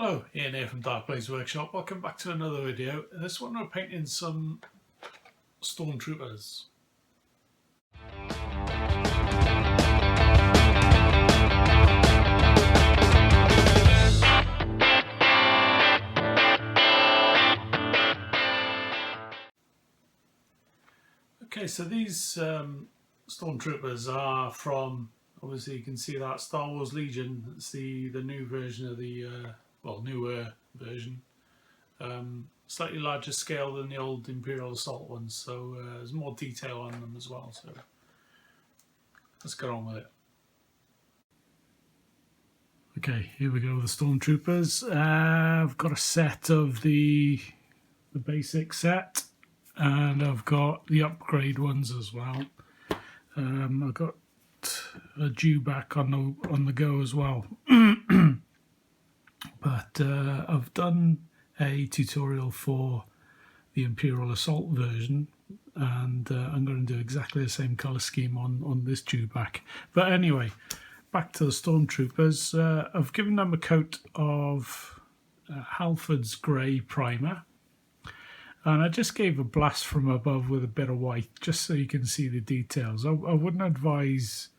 Hello, Ian here from Dark Blaze Workshop. Welcome back to another video. This one we're painting some Stormtroopers. Okay, so these Stormtroopers are from, obviously you can see that, Star Wars Legion. It's the new version of the newer version, slightly larger scale than the old Imperial Assault ones, so there's more detail on them as well, so let's get on with it. Okay, here we go with the Stormtroopers. I've got a set of the basic set, and I've got the upgrade ones as well. I've got a dewback on the go as well. But I've done a tutorial for the Imperial Assault version, and I'm going to do exactly the same colour scheme on this dewback. But anyway, back to the Stormtroopers. I've given them a coat of Halford's Grey primer, and I just gave a blast from above with a bit of white just so you can see the details. I wouldn't advise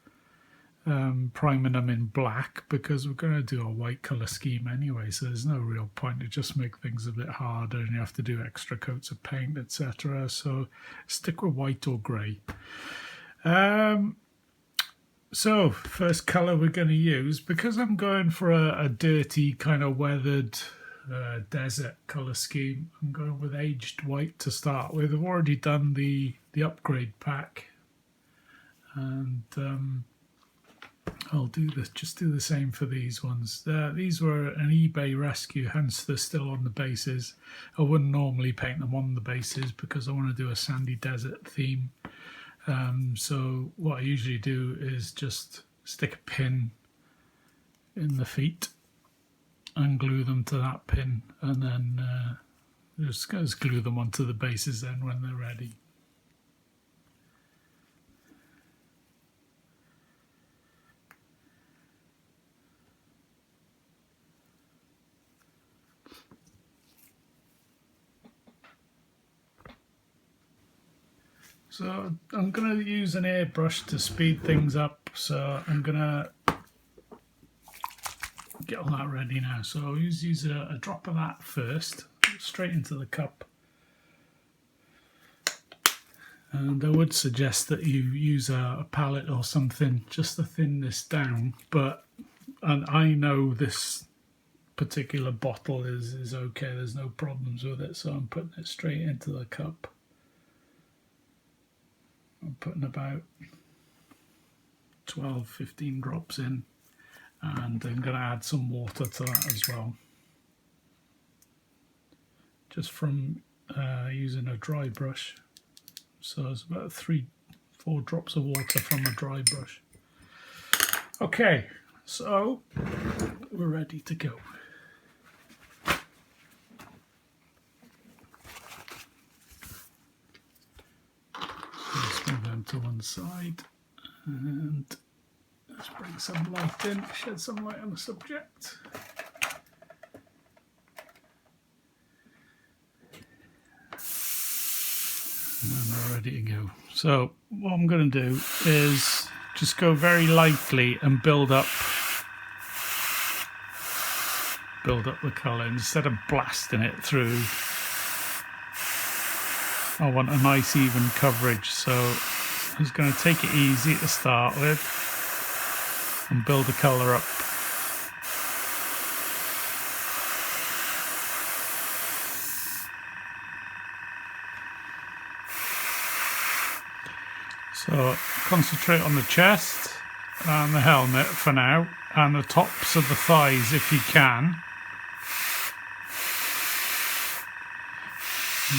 priming them in black because we're going to do a white colour scheme anyway, so there's no real point. It just make things a bit harder and you have to do extra coats of paint, etc. So stick with white or grey. So first colour we're going to use, because I'm going for a dirty kind of weathered desert colour scheme, I'm going with aged white to start with. I've already done the upgrade pack, and I'll just do the same for these ones. These were an eBay rescue, hence they're still on the bases. I wouldn't normally paint them on the bases because I want to do a sandy desert theme. So what I usually do is just stick a pin in the feet and glue them to that pin, and then just glue them onto the bases then when they're ready. So I'm going to use an airbrush to speed things up, so I'm going to get all that ready now. So I'll use a drop of that first, straight into the cup. And I would suggest that you use a palette or something just to thin this down, and I know this particular bottle is okay, there's no problems with it, so I'm putting it straight into the cup. I'm putting about 12-15 drops in, and I'm going to add some water to that as well, just from using a dry brush. So it's about 3-4 drops of water from a dry brush. Okay, so we're ready to go. Move them to one side, and let's bring some light in, shed some light on the subject. And we're ready to go. So what I'm going to do is just go very lightly and build up the colour instead of blasting it through. I want a nice even coverage, so I'm just going to take it easy to start with and build the colour up. So concentrate on the chest and the helmet for now, and the tops of the thighs if you can.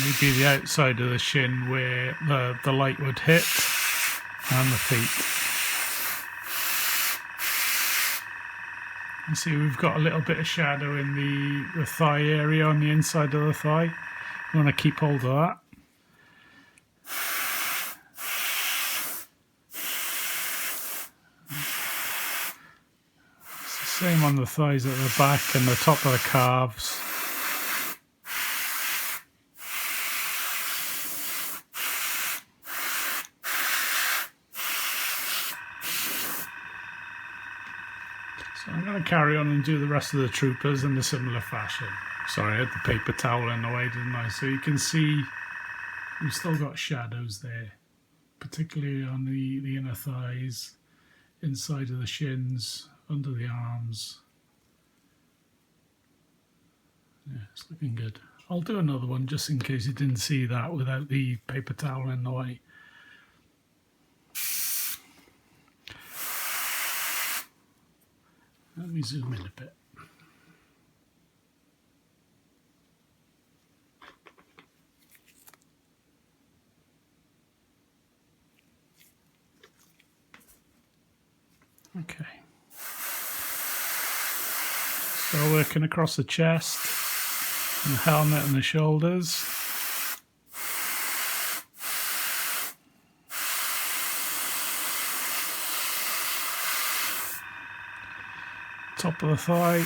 Maybe the outside of the shin where the light would hit, and the feet. You see we've got a little bit of shadow in the thigh area on the inside of the thigh. You want to keep hold of that. Same on the thighs at the back and the top of the calves. So I'm going to carry on and do the rest of the troopers in a similar fashion. Sorry, I had the paper towel in the way, didn't I? So you can see we've still got shadows there, particularly on the inner thighs, inside of the shins, under the arms. Yeah, it's looking good. I'll do another one just in case you didn't see that without the paper towel in the way. Let me zoom in a bit. Okay. So working across the chest, and the helmet and the shoulders. Top of the thigh.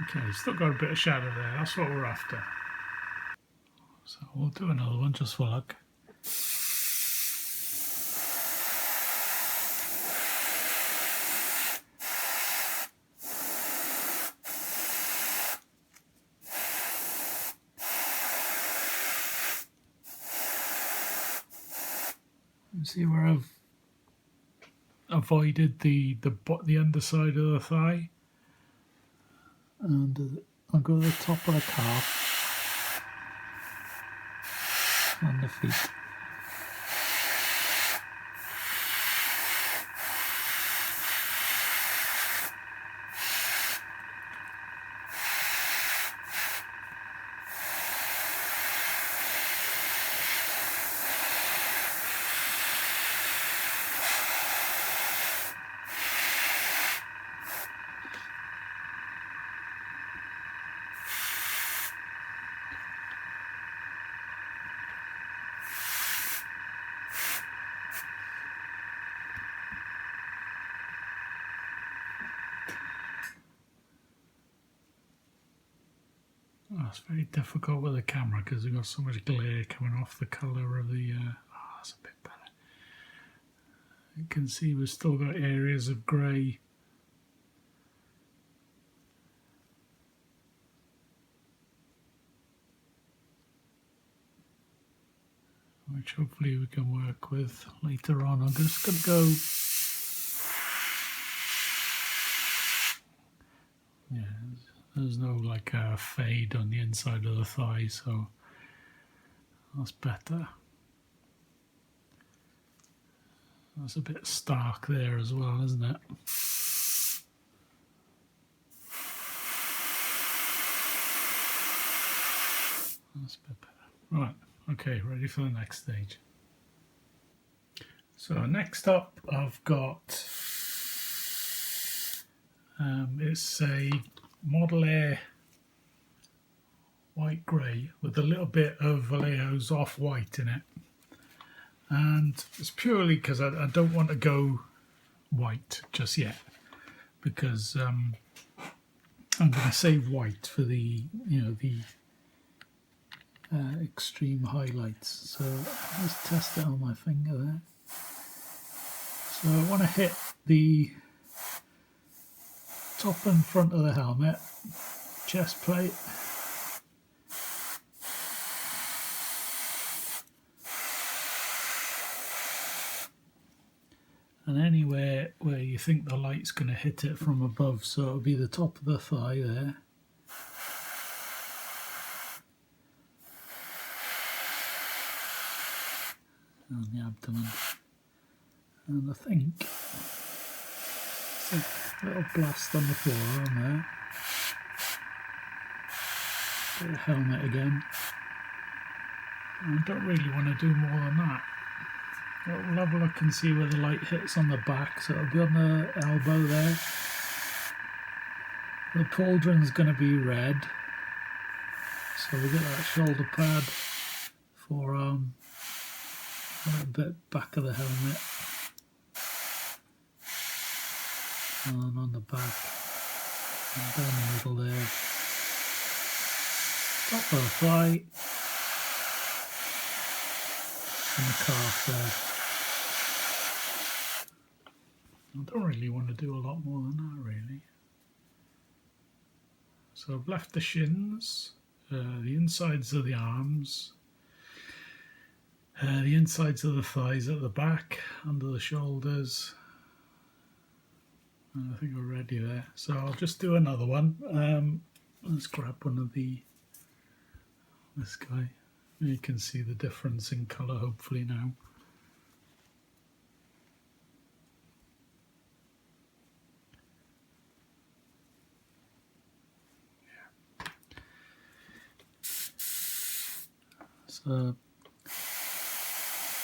Okay, still got a bit of shadow there, that's what we're after. So we'll do another one just for luck. See where I've avoided the underside of the thigh, and I'll go to the top of the calf and the feet. Oh, it's very difficult with the camera because we've got so much glare coming off the colour of the... oh, that's a bit better. You can see we've still got areas of grey. Which hopefully we can work with later on. I'm just going to go... Yeah, there's no like fade on the inside of the thigh, so that's better. That's a bit stark there as well, isn't it? That's a bit better. Right, okay, ready for the next stage. So next up I've got it's a Model Air white grey with a little bit of Vallejo's off-white in it, and it's purely because I don't want to go white just yet, because I'm going to save white for the extreme highlights. So let's test it on my finger there. So I want to hit the top and front of the helmet, chest plate, and anywhere where you think the light's going to hit it from above. So it'll be the top of the thigh there. on the abdomen, and I think it's a little blast on the forearm there. Bit of helmet again. I don't really want to do more than that. We'll have a look and see where the light hits on the back, so it'll be on the elbow there. The pauldron's going to be red, so we get that shoulder pad, forearm, a bit back of the helmet, and on the back, and down the middle there, top of the thigh, and the calf there. I don't really want to do a lot more than that, really. So I've left the shins, the insides of the arms, the insides of the thighs at the back, under the shoulders. And I think we're ready there. So I'll just do another one. Let's grab one of this guy. You can see the difference in colour hopefully now. So,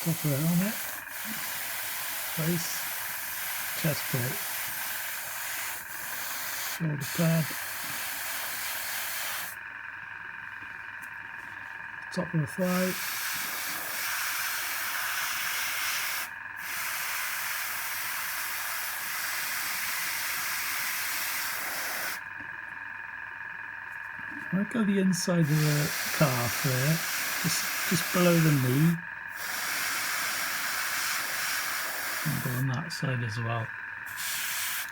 top of the helmet, face, chest plate, shoulder pad, top of the thigh, I've got the inside of the calf there. Just below the knee, and go on that side as well.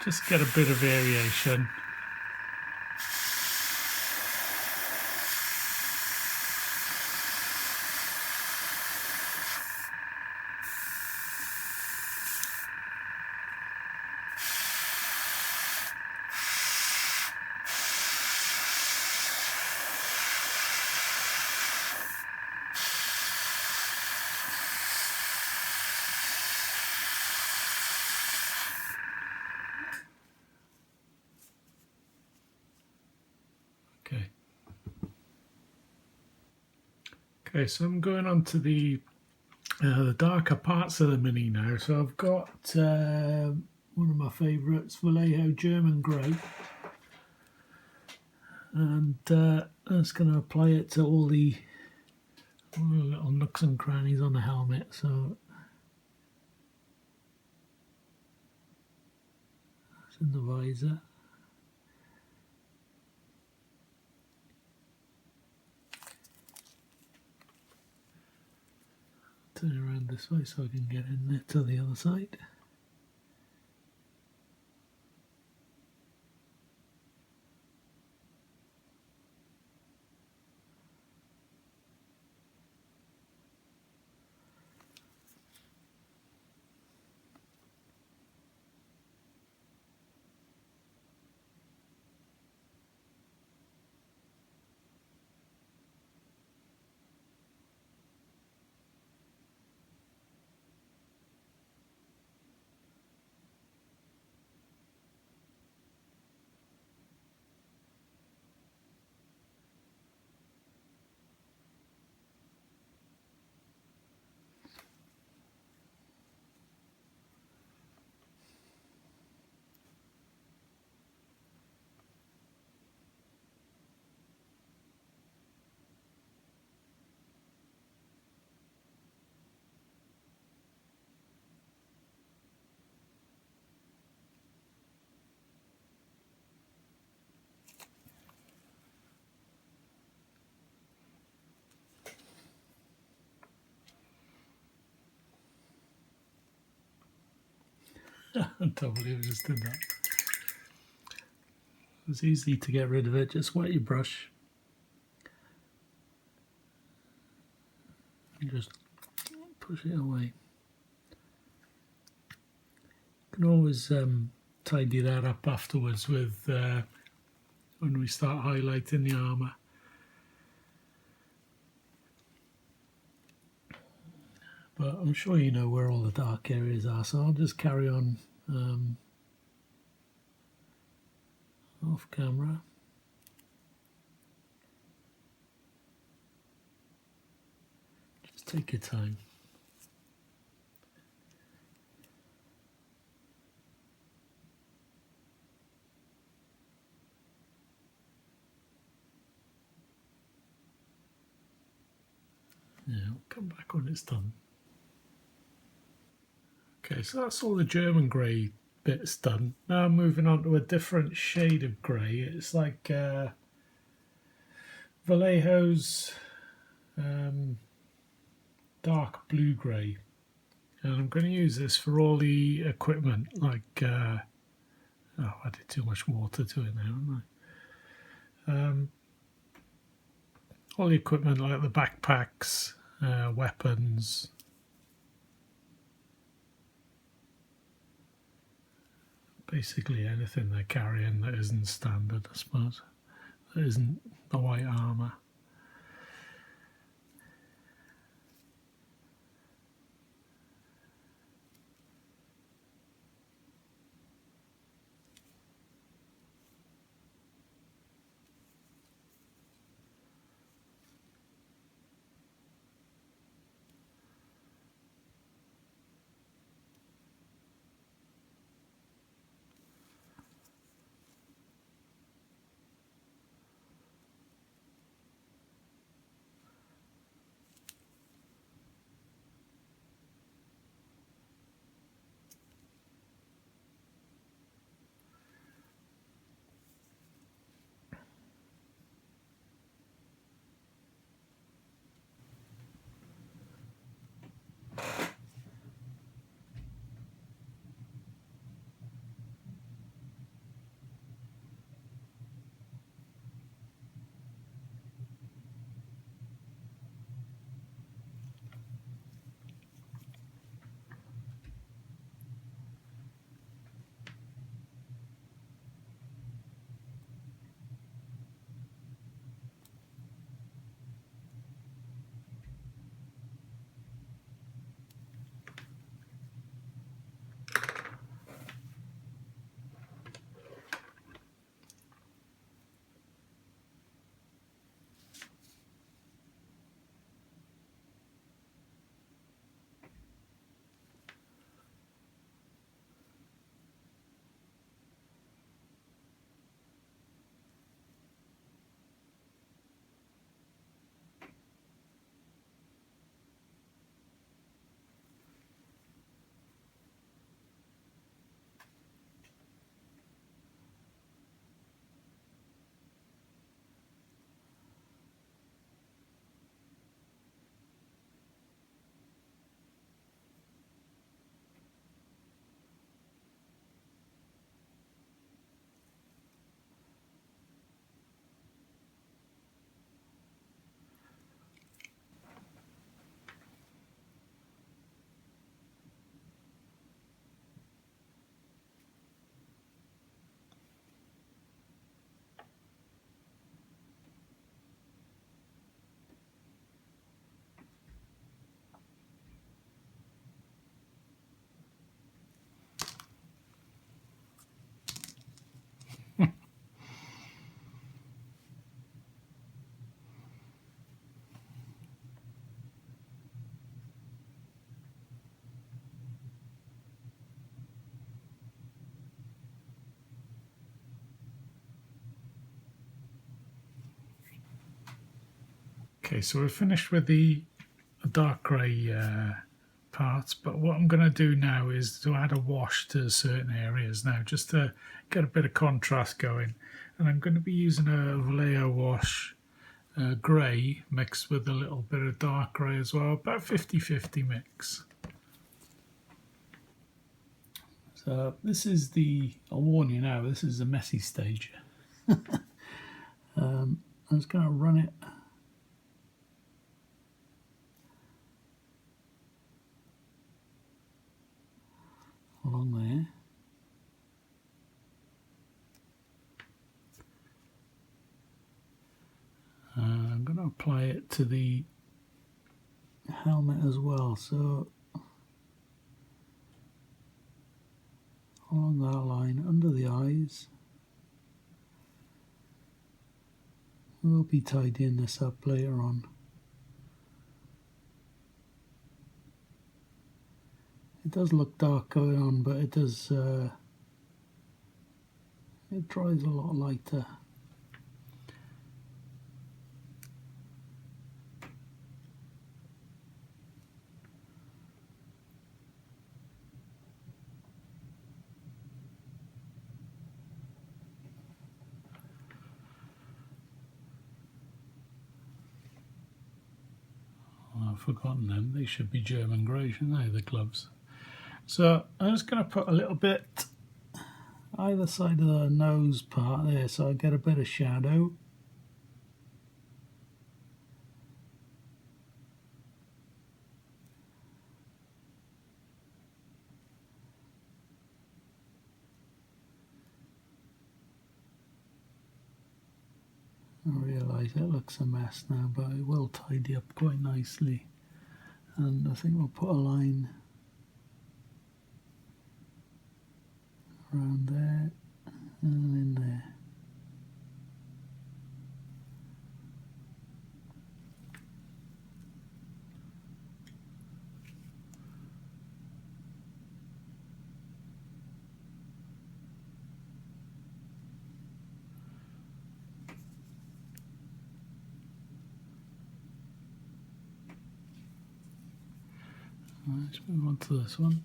Just get a bit of variation. Okay, so I'm going on to the darker parts of the Mini now. So I've got one of my favourites, Vallejo German Grey, and I'm just going to apply it to all the little nooks and crannies on the helmet. So that's in the visor. Turn around this way so I can get in there to the other side. I don't believe I just did that. It's easy to get rid of it, just wet your brush and just push it away. You can always tidy that up afterwards with when we start highlighting the armour. But I'm sure you know where all the dark areas are, so I'll just carry on off camera. Just take your time. Yeah, I'll come back when it's done. Okay, so that's all the German grey bits done. Now I'm moving on to a different shade of grey. It's like Vallejo's dark blue grey. And I'm going to use this for all the equipment, like, oh, I did too much water to it now, haven't I? All the equipment like the backpacks, weapons, basically anything they're carrying that isn't standard, I suppose, that isn't the white armour. Okay, so we're finished with the dark grey parts, but what I'm going to do now is to add a wash to certain areas now, just to get a bit of contrast going. And I'm going to be using a Vallejo wash grey mixed with a little bit of dark grey as well, about 50-50 mix. So this is I'll warn you now, this is a messy stage. I'm just going to run it along there. I'm going to apply it to the helmet as well, so along that line, under the eyes. We'll be tidying this up later on. It does look dark going on, but it does, it dries a lot lighter. I've forgotten them. They should be German grey, shouldn't they, the gloves? So I'm just going to put a little bit Either side of the nose part there, so I get a bit of shadow. I realise it looks a mess now, but it will tidy up quite nicely. And I think we'll put a line around there and in there. Let's move on to this one.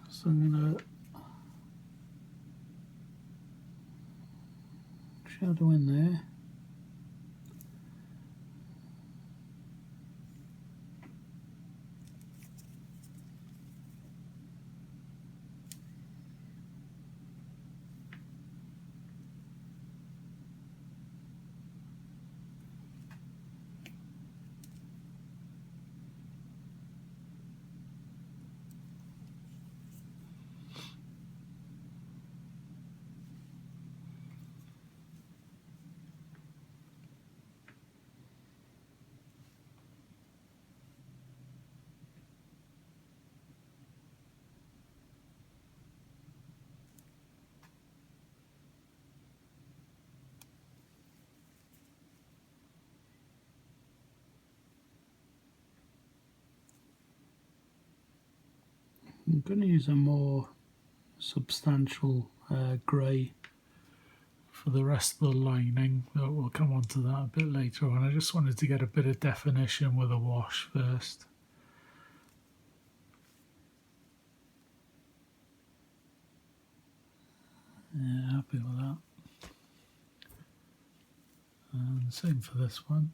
So I'm going to Shadow in there. I'm going to use a more substantial grey for the rest of the lining. We'll come on to that a bit later on. I just wanted to get a bit of definition with a wash first. Yeah, happy with that. And same for this one.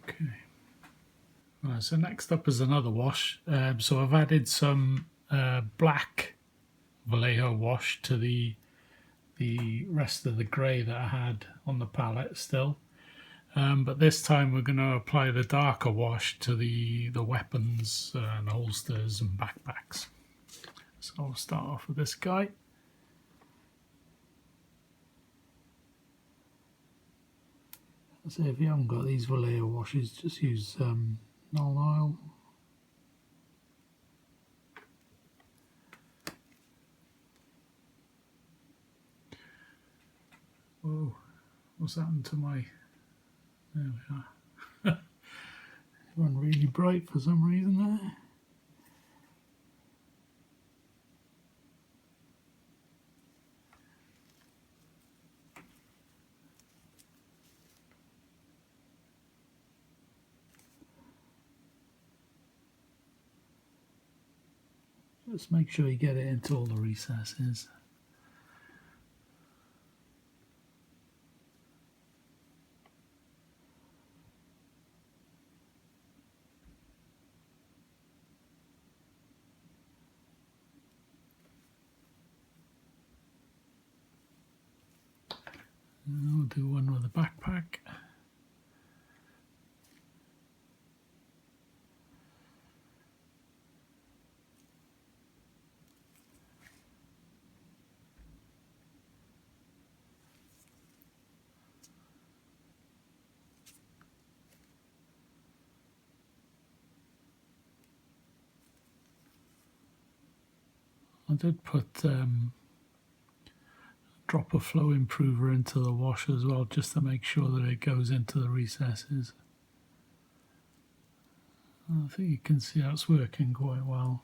Okay. Right, so next up is another wash. So I've added some black Vallejo wash to the rest of the grey that I had on the palette still. But this time we're going to apply the darker wash to the weapons and holsters and backpacks. So I'll start off with this guy. So if you haven't got these Vallejo washes, just use Null Oil. Whoa, what's happened to my... There we are. Gone really bright for some reason there. Just make sure you get it into all the recesses. And I'll do one with the backpack. I did put drop of flow improver into the wash as well, just to make sure that it goes into the recesses. I think you can see that's working quite well.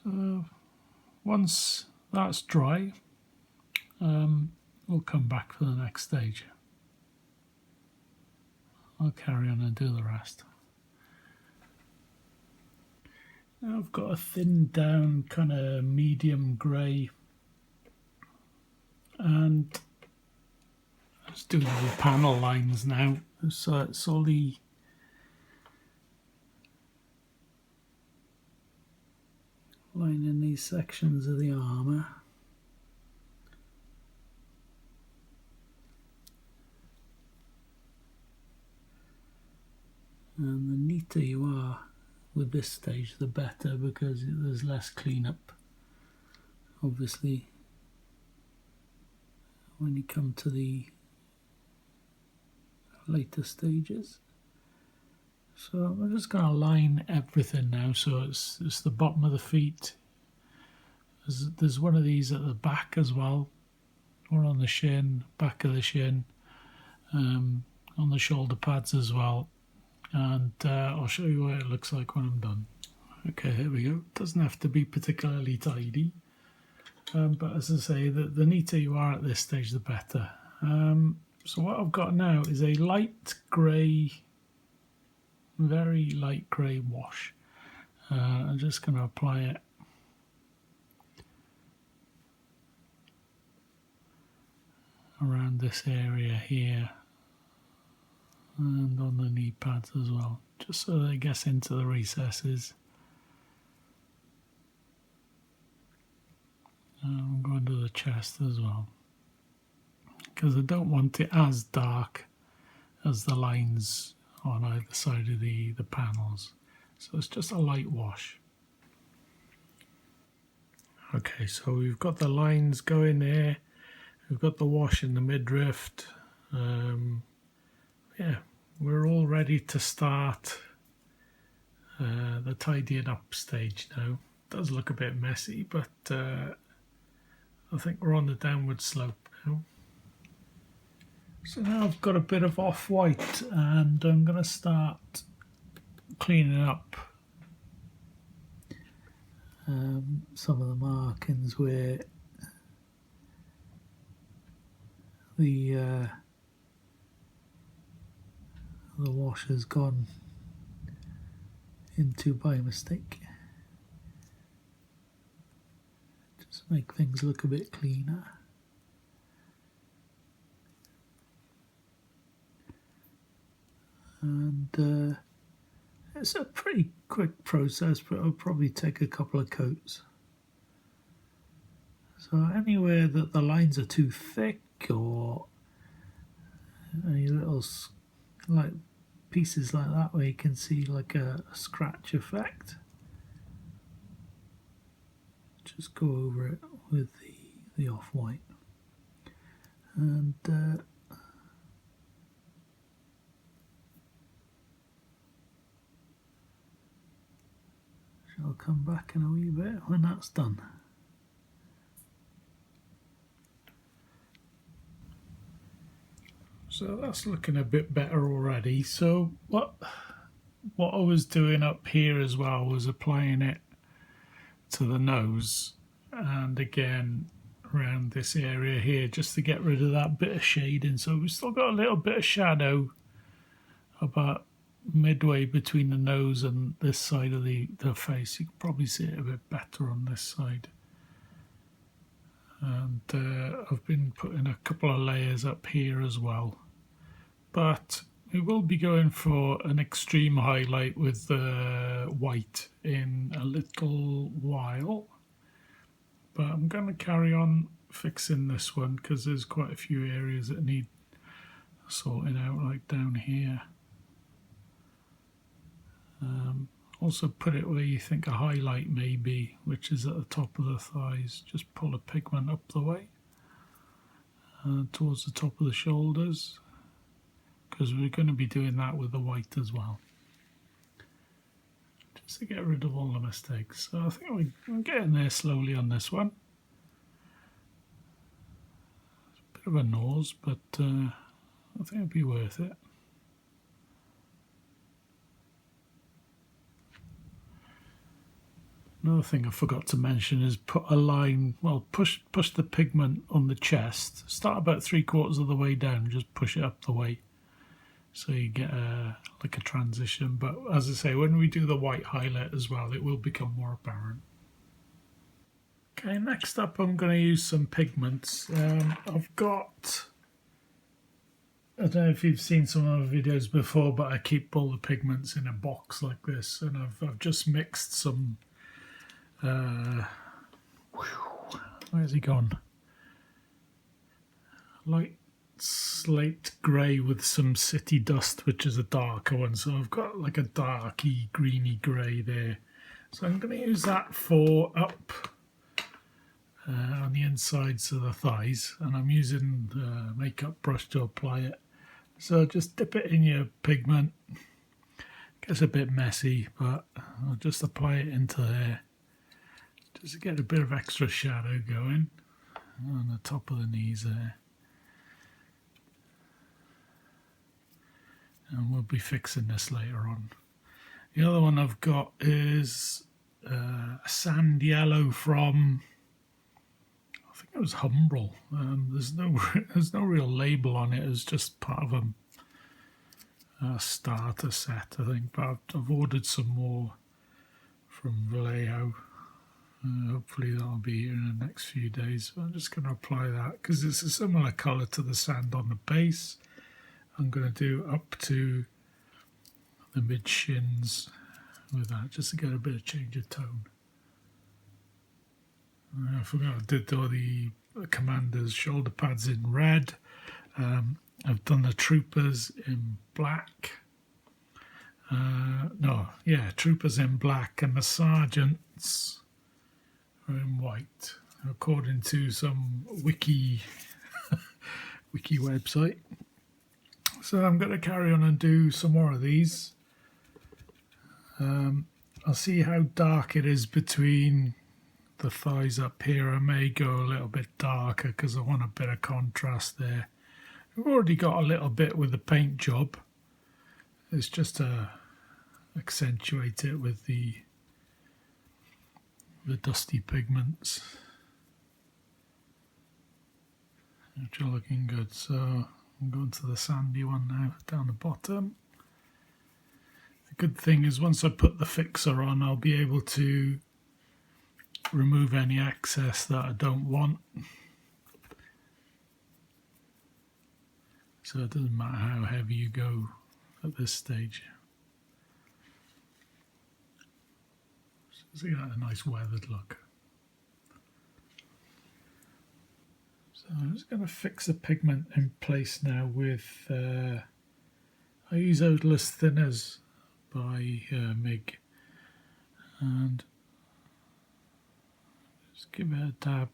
So once that's dry, we'll come back for the next stage. I'll carry on and do the rest. Now I've got a thinned down kind of medium grey, and let's do the panel lines now. So it's all the lining these sections of the armour. And the neater you are with this stage, the better, because there's less cleanup. Obviously, when you come to the later stages. So I'm just going to line everything now. So it's the bottom of the feet. There's one of these at the back as well, one on the shin, back of the shin, on the shoulder pads as well. And I'll show you what it looks like when I'm done. Okay, here we go. Doesn't have to be particularly tidy, but as I say, the neater you are at this stage, the better. So what I've got now is a light grey, very light grey wash. I'm just going to apply it around this area here and on the knee pads as well, just so that it gets into the recesses. I'm going to the chest as well, because I don't want it as dark as the lines on either side of the panels. So it's just a light wash. Okay, so we've got the lines going there, we've got the wash in the midriff. Yeah, we're all ready to start the tidying up stage now. It does look a bit messy, but I think we're on the downward slope now. So now I've got a bit of off-white, and I'm going to start cleaning up some of the markings where the wash has gone into by mistake. Just make things look a bit cleaner. And it's a pretty quick process, but it'll probably take a couple of coats. So anywhere that the lines are too thick, or any little like pieces like that where you can see like a scratch effect, just go over it with the off-white. And I'll come back in a wee bit when that's done. So that's looking a bit better already. So what I was doing up here as well was applying it to the nose, and again around this area here, just to get rid of that bit of shading. So we've still got a little bit of shadow about midway between the nose and this side of the face. You can probably see it a bit better on this side. And I've been putting a couple of layers up here as well. But we will be going for an extreme highlight with the white in a little while. But I'm going to carry on fixing this one because there's quite a few areas that need sorting out, like down here. Also put it where you think a highlight may be, which is at the top of the thighs. Just pull a pigment up the way towards the top of the shoulders, because we're going to be doing that with the white as well, just to get rid of all the mistakes. So I think we're getting there slowly on this one. It's a bit of a nose, but I think it'll be worth it. Another thing I forgot to mention is put a line, well, push the pigment on the chest, start about 3/4 of the way down, just push it up the way, so you get like a transition. But as I say, when we do the white highlight as well, it will become more apparent. Okay, next up I'm going to use some pigments. I've got, I don't know if you've seen some of the videos before, but I keep all the pigments in a box like this, and I've just mixed some where's he gone? Light slate grey with some city dust, which is a darker one. So I've got like a darky greeny grey there. So I'm going to use that for up on the insides of the thighs, and I'm using the makeup brush to apply it. So just dip it in your pigment. Gets a bit messy, but I'll just apply it into there, just to get a bit of extra shadow going on the top of the knees there. And we'll be fixing this later on. The other one I've got is a sand yellow from, I think it was Humbrol. There's no real label on it. It's just part of a starter set, I think. But I've ordered some more from Vallejo. Hopefully that'll be here in the next few days. So I'm just going to apply that because it's a similar colour to the sand on the base. I'm going to do up to the mid shins with that, just to get a bit of change of tone. I forgot I did all the Commander's shoulder pads in red. I've done the Troopers in black. Troopers in black, and the Sergeants are in white, according to some wiki website. So I'm going to carry on and do some more of these. I'll see how dark it is between the thighs up here, I may go a little bit darker because I want a bit of contrast there. I've already got a little bit with the paint job. It's just to accentuate it with the dusty pigments, which are looking good. So I'm going to the sandy one now down the bottom. The good thing is once I put the fixer on, I'll be able to remove any excess that I don't want. So it doesn't matter how heavy you go at this stage. So you got a nice weathered look. So I'm just going to fix the pigment in place now with, I use odorless thinners by MIG, and just give it a dab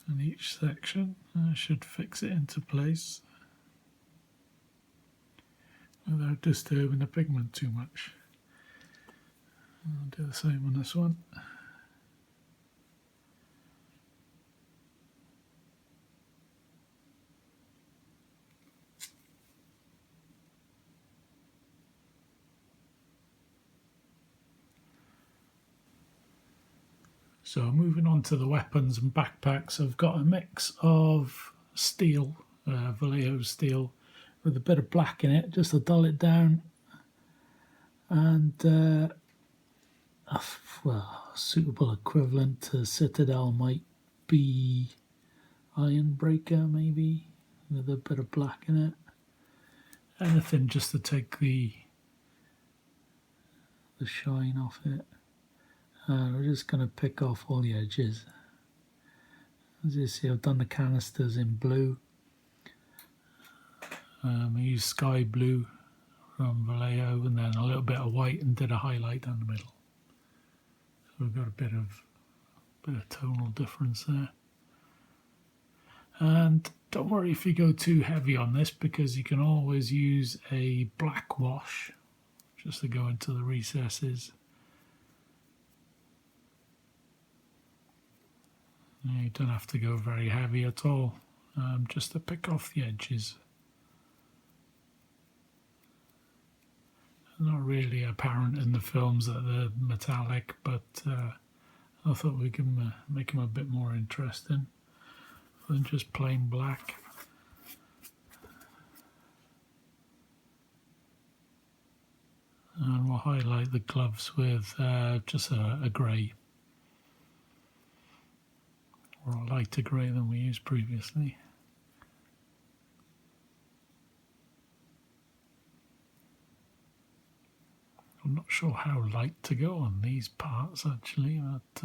in each section, and I should fix it into place without disturbing the pigment too much. I'll do the same on this one. So moving on to the weapons and backpacks, I've got a mix of steel, Vallejo steel, with a bit of black in it, just to dull it down, and well, a suitable equivalent to Citadel might be Ironbreaker, maybe, with a bit of black in it. Anything just to take the shine off it. We're just going to pick off all the edges. As you see, I've done the canisters in blue. I used sky blue from Vallejo, and then a little bit of white, and did a highlight down the middle. So we've got a bit of tonal difference there. And don't worry if you go too heavy on this, because you can always use a black wash just to go into the recesses. You don't have to go very heavy at all, just to pick off the edges. Not really apparent in the films that they're metallic, but I thought we can make them a bit more interesting than just plain black. And we'll highlight the gloves with just a grey, or a lighter grey than we used previously. I'm not sure how light to go on these parts actually, but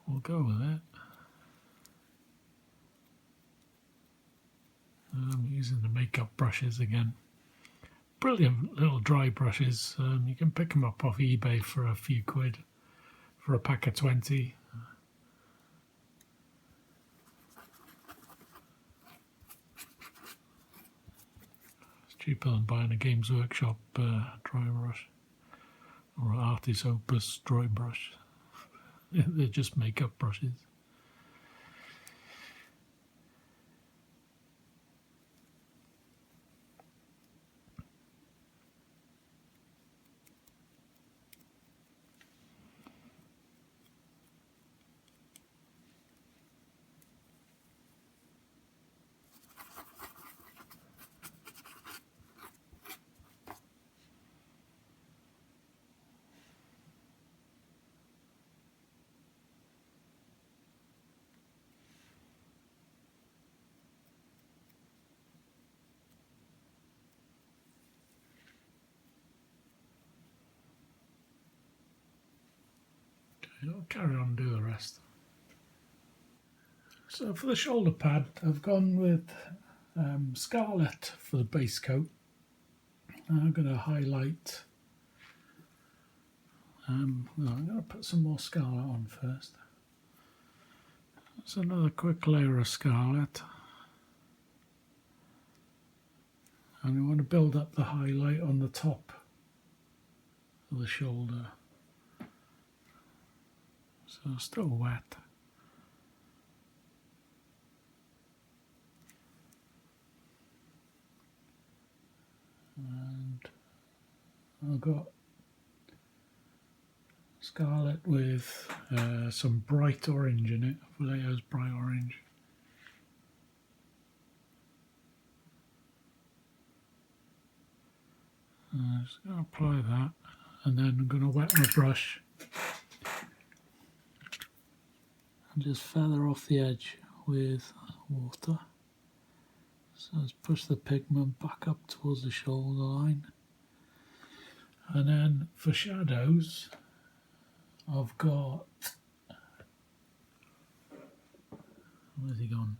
we'll go with it. I'm using the makeup brushes again. Brilliant little dry brushes. You can pick them up off eBay for a few quid for a pack of 20. It's cheaper than buying a Games Workshop dry brush or an Artist Opus dry brush. They're just makeup brushes. I'll carry on and do the rest. So for the shoulder pad, I've gone with Scarlet for the base coat. I'm going to highlight, I'm going to put some more Scarlet on first. That's another quick layer of Scarlet. And I want to build up the highlight on the top of the shoulder. So still wet. And I've got scarlet with some bright orange in it. Vallejo's bright orange. I'm just going to apply that, and then I'm going to wet my brush and just feather off the edge with water. So let's push the pigment back up towards the shoulder line. And then for shadows, I've got, where's he gone?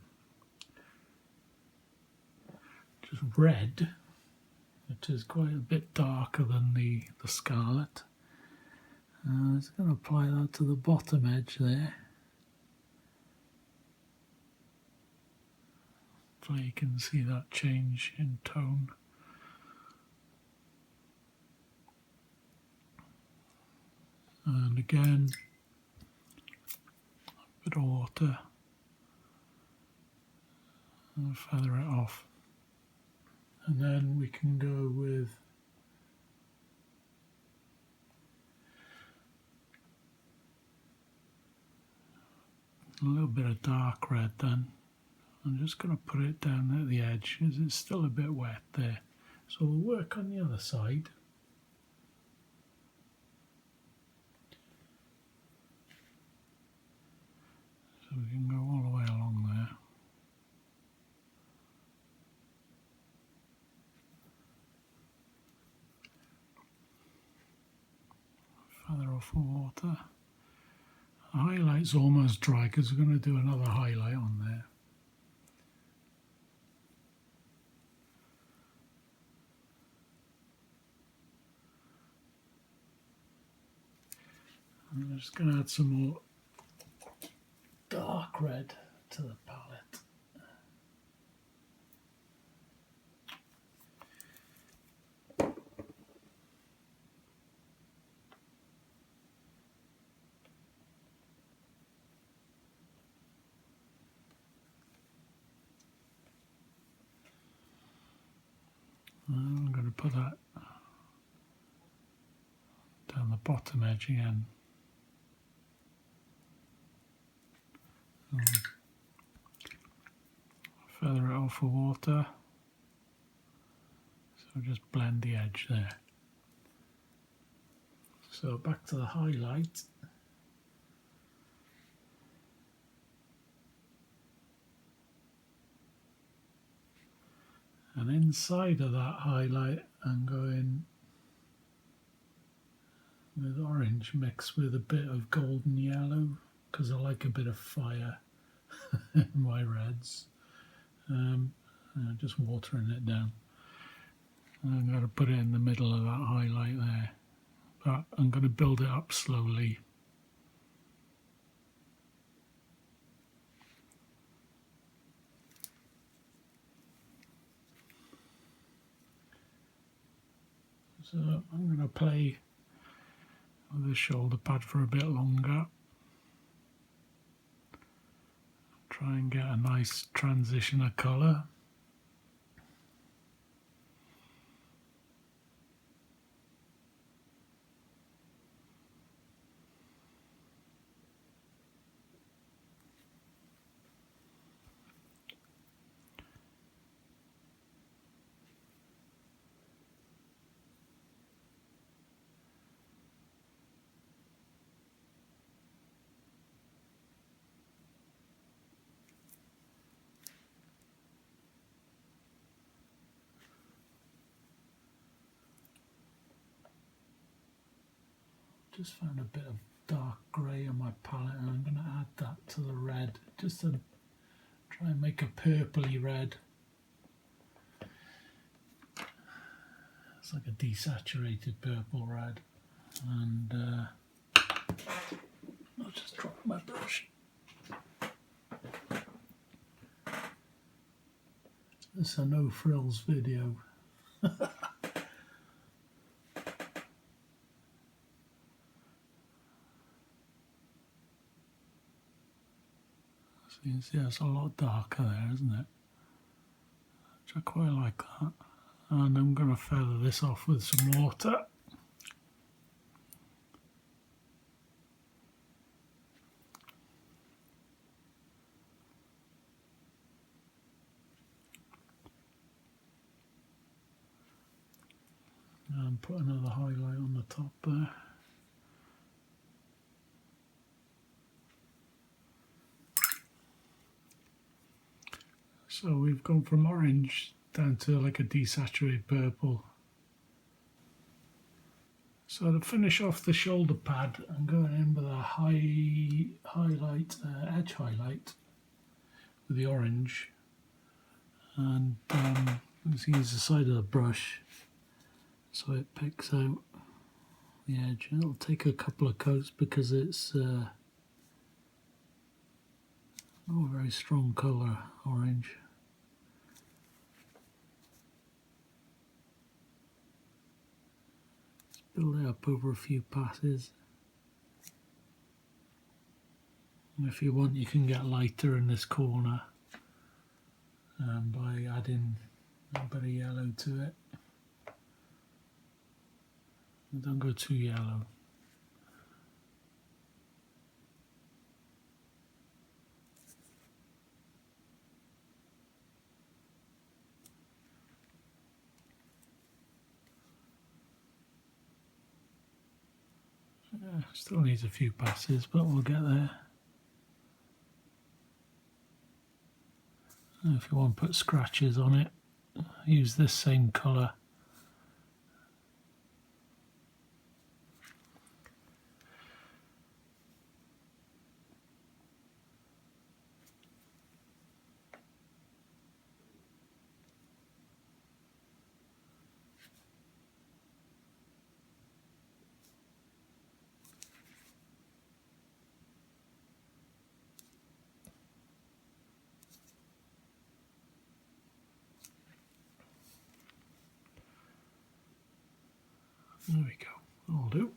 Just red, which is quite a bit darker than the scarlet. I'm just going to apply that to the bottom edge there. So you can see that change in tone. And again, a bit of water, and feather it off. And then we can go with a little bit of dark red then. I'm just going to put it down at the edge as it's still a bit wet there. So we'll work on the other side. So we can go all the way along there. Feather off the water. The highlight's almost dry because we're going to do another highlight on there. I'm just going to add some more dark red to the palette. I'm going to put that down the bottom edge again. Feather it off with water. So just blend the edge there. So back to the highlight. And inside of that highlight, I'm going with orange mixed with a bit of golden yellow because I like a bit of fire in my reds. Just watering it down. I'm going to put it in the middle of that highlight there, but I'm going to build it up slowly. So I'm going to play with the shoulder pad for a bit longer. Try and get a nice transition of colour. Just found a bit of dark grey on my palette and I'm going to add that to the red just to try and make a purpley red. It's like a desaturated purple red. And I'll just drop my brush. This is a no frills video. So you can see it's a lot darker there, isn't it? Which I quite like that. And I'm going to feather this off with some water. And put another highlight on the top there. So we've gone from orange down to like a desaturated purple. So to finish off the shoulder pad, I'm going in with a edge highlight with the orange, and let's use the side of the brush so it picks out the edge. It'll take a couple of coats because it's not a very strong colour, orange. Build it up over a few passes. And if you want, you can get lighter in this corner by adding a bit of yellow to it. Don't go too yellow. Still needs a few passes, but we'll get there. And if you want to put scratches on it, use this same colour. There we go, that'll do.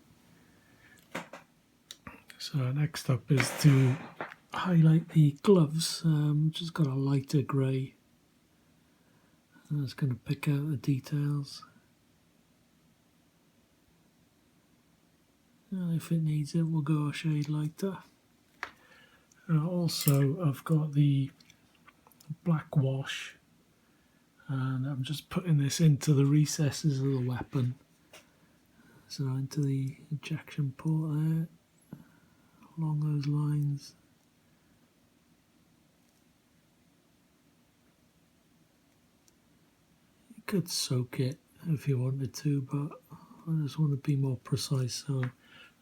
So next up is to highlight the gloves. Just got a lighter grey. And it's going to pick out the details. And if it needs it, we'll go a shade lighter. Also, I've got the black wash, and I'm just putting this into the recesses of the weapon. So into the ejection port there, along those lines. You could soak it if you wanted to, but I just want to be more precise, so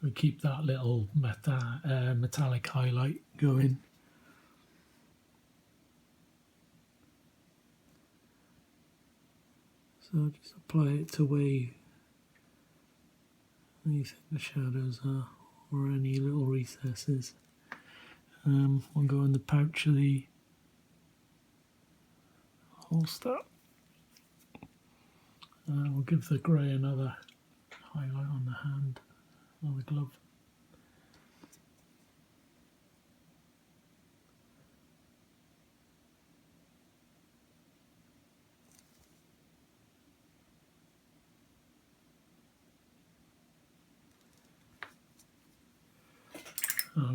I keep that little metallic highlight going. So just apply it to where you think the shadows are, or any little recesses. We'll go in the pouch of the holster. We'll give the grey another highlight on the hand or the glove.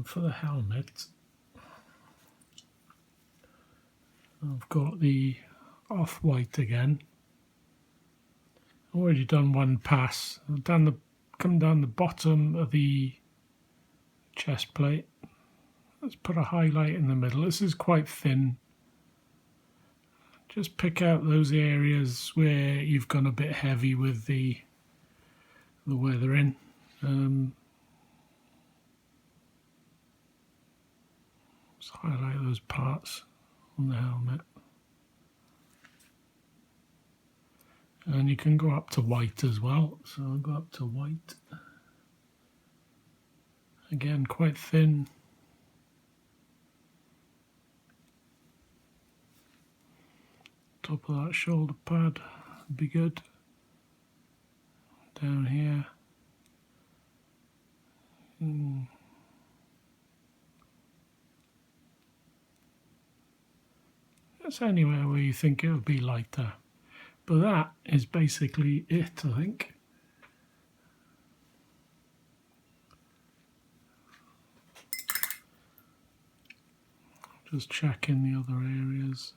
For the helmet, I've got the off-white again. Already done one pass. I've come down the bottom of the chest plate. Let's put a highlight in the middle. This is quite thin. Just pick out those areas where you've gone a bit heavy with the weathering. Just highlight those parts on the helmet. And you can go up to white as well, so I'll go up to white. Again, quite thin. Top of that shoulder pad would be good. down here. That's anywhere where you think it would be lighter. But that is basically it, I think. Just checking the other areas.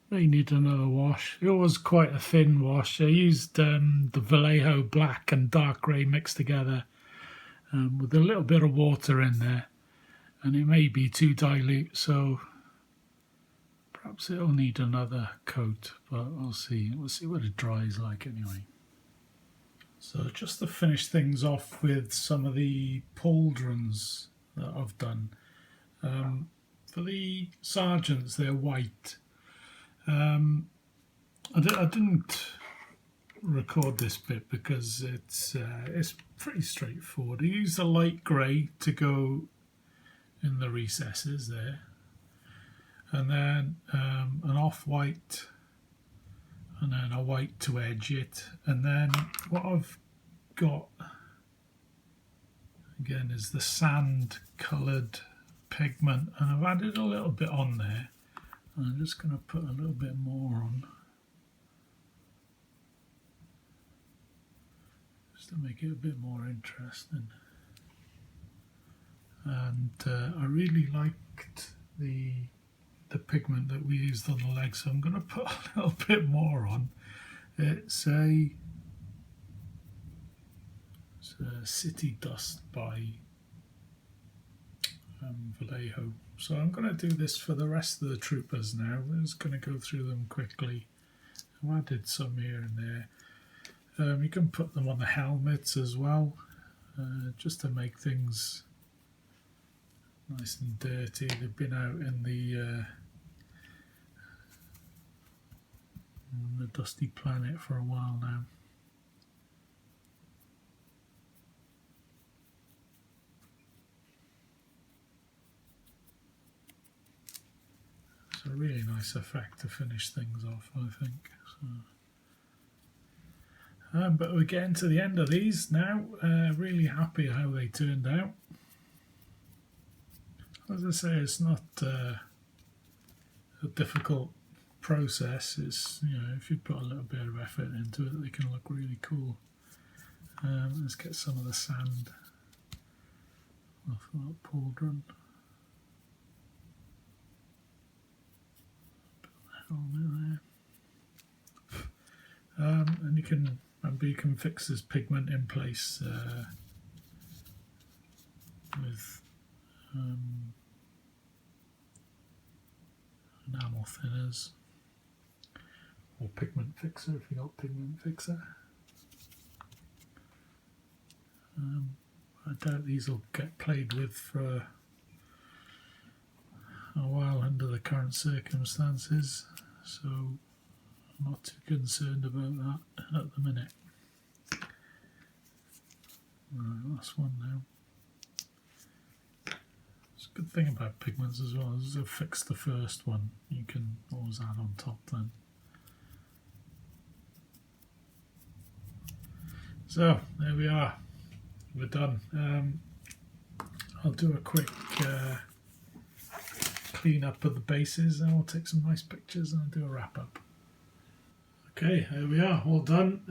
May need another wash. It was quite a thin wash. I used the Vallejo black and dark grey mixed together with a little bit of water in there, and it may be too dilute, so perhaps it'll need another coat, but we'll see. We'll see what it dries like anyway. So just to finish things off with some of the pauldrons that I've done. For the sergeants, they're white. I didn't record this bit because it's pretty straightforward. I used a light grey to go in the recesses there, and then an off-white, and then a white to edge it, and then what I've got again is the sand coloured pigment, and I've added a little bit on there. I'm just going to put a little bit more on just to make it a bit more interesting. And I really liked the pigment that we used on the legs, so I'm going to put a little bit more on. It's a City Dust by Vallejo. So I'm going to do this for the rest of the troopers now. I'm just going to go through them quickly. I've added some here and there. You can put them on the helmets as well, just to make things nice and dirty. They've been out in the dusty planet for a while now. It's a really nice effect to finish things off, I think. So, but we're getting to the end of these now. Really happy how they turned out. As I say, it's not a difficult process. It's, you know, if you put a little bit of effort into it, they can look really cool. Let's get some of the sand off that pauldron. There. And you can fix this pigment in place with enamel thinners or pigment fixer if you got pigment fixer. I doubt these will get played with for a while under the current circumstances, so I'm not too concerned about that at the minute. Right, last one now. It's a good thing about pigments as well, is to fix the first one, you can always add on top then. So there we are, we're done. I'll do a quick clean up of the bases, and we'll take some nice pictures and do a wrap up. Okay, there we are, all done.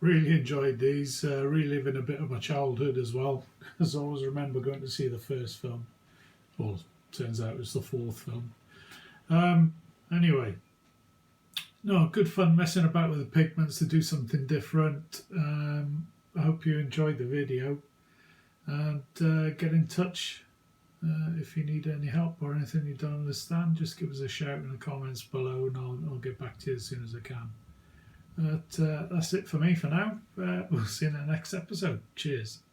Really enjoyed these, reliving a bit of my childhood as well. As I always remember going to see the first film. Well, turns out it was the fourth film. Anyway, no, good fun messing about with the pigments to do something different. I hope you enjoyed the video, and get in touch if you need any help or anything you don't understand. Just give us a shout in the comments below, and I'll get back to you as soon as I can. But that's it for me for now. We'll see you in the next episode. Cheers.